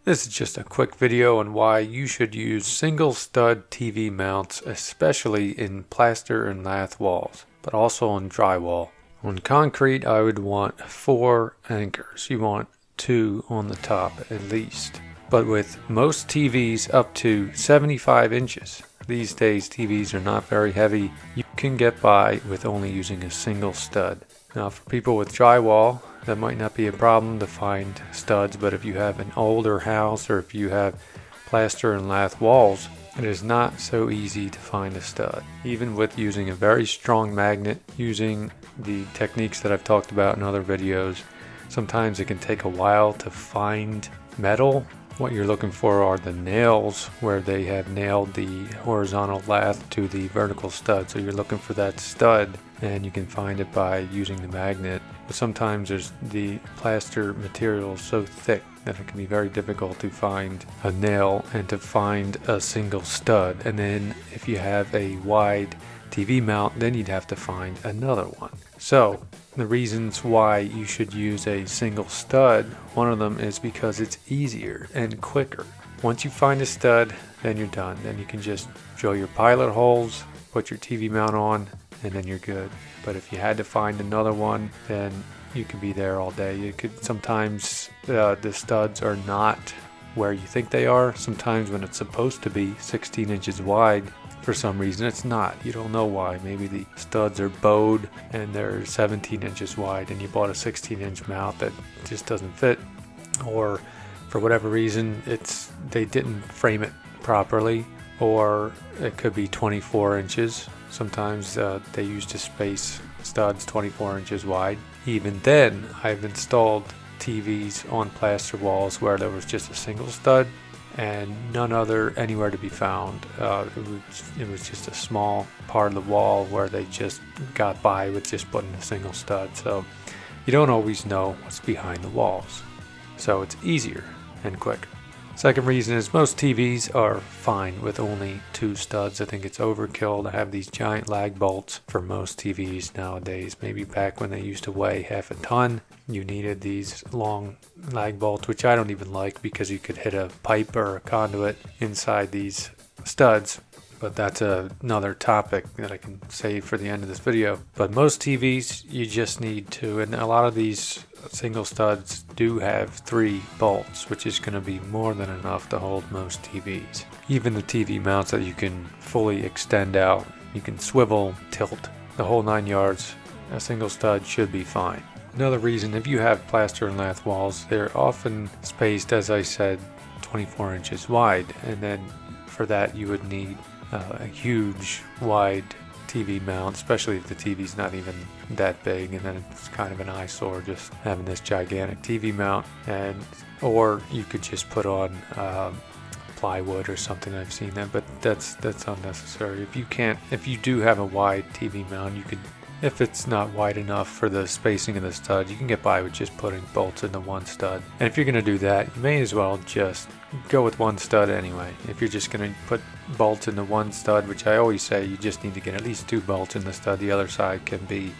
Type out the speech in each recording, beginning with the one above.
This is just a quick video on why you should use single stud TV mounts, especially in plaster and lath walls, but also on drywall. On concrete, I would want 4 anchors. You want 2 on the top at least. But with most TVs up to 75 inches, these days TVs are not very heavy, you can get by with only using a single stud. Now for people with drywall, that might not be a problem to find studs, but if you have an older house or if you have plaster and lath walls, it is not so easy to find a stud. Even with using a very strong magnet, using the techniques that I've talked about in other videos, sometimes it can take a while to find metal. What you're looking for are the nails where they have nailed the horizontal lath to the vertical stud. So you're looking for that stud, and you can find it by using the magnet. But sometimes there's the plaster material is so thick that it can be very difficult to find a nail and to find a single stud. And then if you have a wide TV mount, then you'd have to find another one. So the reasons why you should use a single stud, one of them is because it's easier and quicker. Once you find a stud, then you're done. Then you can just drill your pilot holes, put your TV mount on, and then you're good. But if you had to find another one, then you could be there all day. You could sometimes the studs are not where you think they are. Sometimes when it's supposed to be 16 inches wide, for some reason it's not. You don't know why. Maybe the studs are bowed and they're 17 inches wide and you bought a 16-inch mount that just doesn't fit, or for whatever reason they didn't frame it properly, or it could be 24 inches. Sometimes they used to space studs 24 inches wide. Even then, I've installed TVs on plaster walls where there was just a single stud and none other anywhere to be found. It was just a small part of the wall where they just got by with just putting a single stud. So you don't always know what's behind the walls. So it's easier and quicker. Second reason is most TVs are fine with only 2 studs. I think it's overkill to have these giant lag bolts for most TVs nowadays. Maybe back when they used to weigh half a ton, you needed these long lag bolts, which I don't even like because you could hit a pipe or a conduit inside these studs. But that's another topic that I can save for the end of this video. But most TVs, you just need 2, and a lot of these single studs do have 3 bolts, which is going to be more than enough to hold most TVs. Even the TV mounts that you can fully extend out, you can swivel, tilt, the whole 9 yards, a single stud should be fine. Another reason, if you have plaster and lath walls, they're often spaced, as I said, 24 inches wide, and then for that you would need a huge wide TV mount, especially if the TV's not even that big, and then it's kind of an eyesore just having this gigantic TV mount. Or you could just put on plywood or something. I've seen that, but that's unnecessary. If you do have a wide TV mount, you could, if it's not wide enough for the spacing of the stud, you can get by with just putting bolts into 1 stud. And if you're going to do that, you may as well just go with 1 stud anyway. If you're just going to put bolts into 1 stud, which I always say you just need to get at least 2 bolts in the stud. The other side can be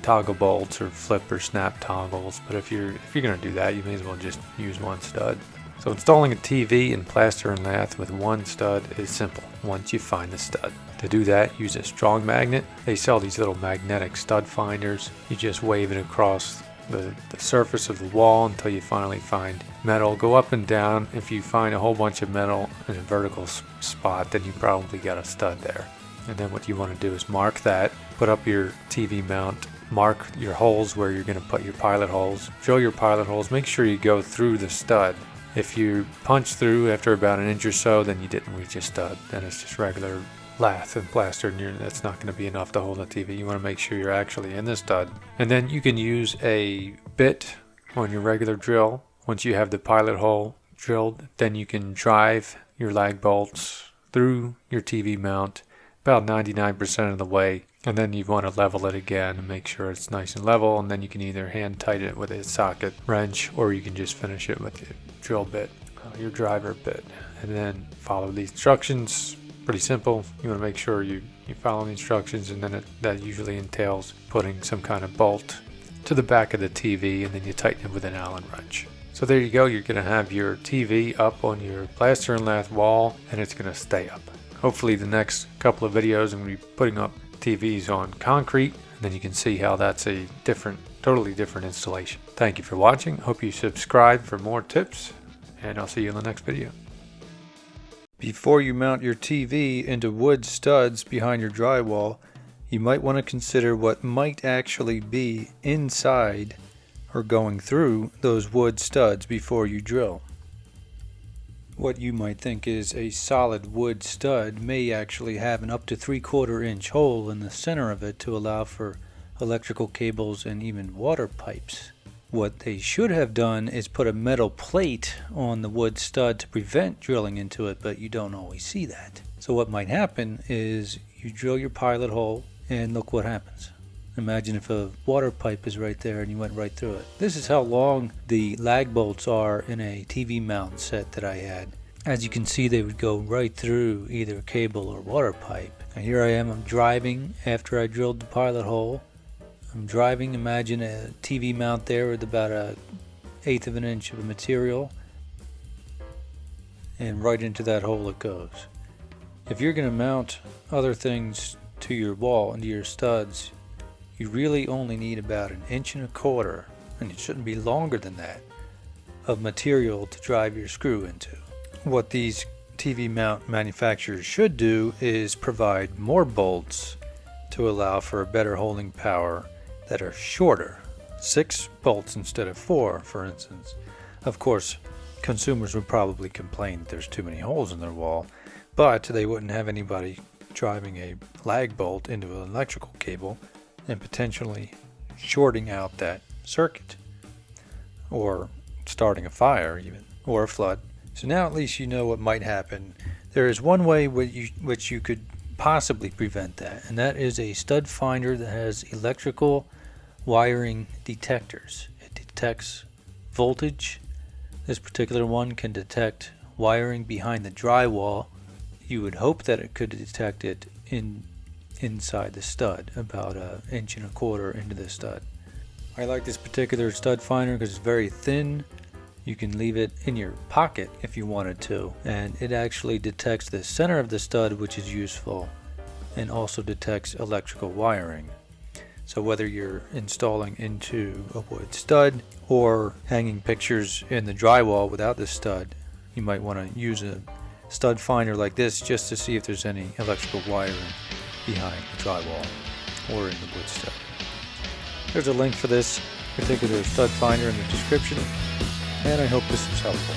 toggle bolts or flip or snap toggles. But if you're going to do that, you may as well just use 1 stud. So installing a TV in plaster and lath with 1 stud is simple once you find the stud. To do that, use a strong magnet. They sell these little magnetic stud finders. You just wave it across the surface of the wall until you finally find metal. Go up and down. If you find a whole bunch of metal in a vertical spot, then you probably got a stud there. And then what you want to do is mark that, put up your TV mount, mark your holes where you're going to put your pilot holes, drill your pilot holes, make sure you go through the stud. If you punch through after about 1 inch or so, then you didn't reach a stud. Then it's just regular lath and plaster, and that's not going to be enough to hold a TV. You want to make sure you're actually in the stud. And then you can use a bit on your regular drill. Once you have the pilot hole drilled, then you can drive your lag bolts through your TV mount about 99% of the way, and then you want to level it again and make sure it's nice and level, and then you can either hand tighten it with a socket wrench, or you can just finish it with your drill bit, your driver bit, and then follow the instructions. Pretty simple. You want to make sure you follow the instructions, and then that usually entails putting some kind of bolt to the back of the TV, and then you tighten it with an Allen wrench. So there you go, you're going to have your TV up on your plaster and lath wall, and it's going to stay up. Hopefully the next couple of videos I'm going to be putting up TVs on concrete, and then you can see how that's a totally different installation. Thank you for watching. Hope you subscribe for more tips, and I'll see you in the next video. Before you mount your TV into wood studs behind your drywall, you might want to consider what might actually be inside or going through those wood studs before you drill. What you might think is a solid wood stud may actually have an up to 3/4 inch hole in the center of it to allow for electrical cables and even water pipes. What they should have done is put a metal plate on the wood stud to prevent drilling into it, but you don't always see that. So what might happen is you drill your pilot hole and look what happens. Imagine if a water pipe is right there and you went right through it. This is how long the lag bolts are in a TV mount set that I had. As you can see, they would go right through either cable or water pipe. Now here I am, I'm driving after I drilled the pilot hole. I'm driving, imagine a TV mount there with about 1/8 of an inch of material, and right into that hole it goes. If you're going to mount other things to your wall and to your studs, you really only need about 1.25 inches, and it shouldn't be longer than that, of material to drive your screw into. What these TV mount manufacturers should do is provide more bolts to allow for a better holding power that are shorter. 6 bolts instead of 4, for instance. Of course, consumers would probably complain that there's too many holes in their wall, but they wouldn't have anybody driving a lag bolt into an electrical cable and potentially shorting out that circuit, or starting a fire even, or a flood. So now at least you know what might happen. There is one way which you could possibly prevent that, and that is a stud finder that has electrical wiring detectors. It detects voltage. This particular one can detect wiring behind the drywall. You would hope that it could detect it inside the stud, about 1.25 inches into the stud. I like this particular stud finder because it's very thin. You can leave it in your pocket if you wanted to, and it actually detects the center of the stud, which is useful, and also detects electrical wiring. So whether you're installing into a wood stud or hanging pictures in the drywall without the stud, you might want to use a stud finder like this just to see if there's any electrical wiring behind the drywall or in the wood stud. There's a link for this particular stud finder in the description, and I hope this was helpful.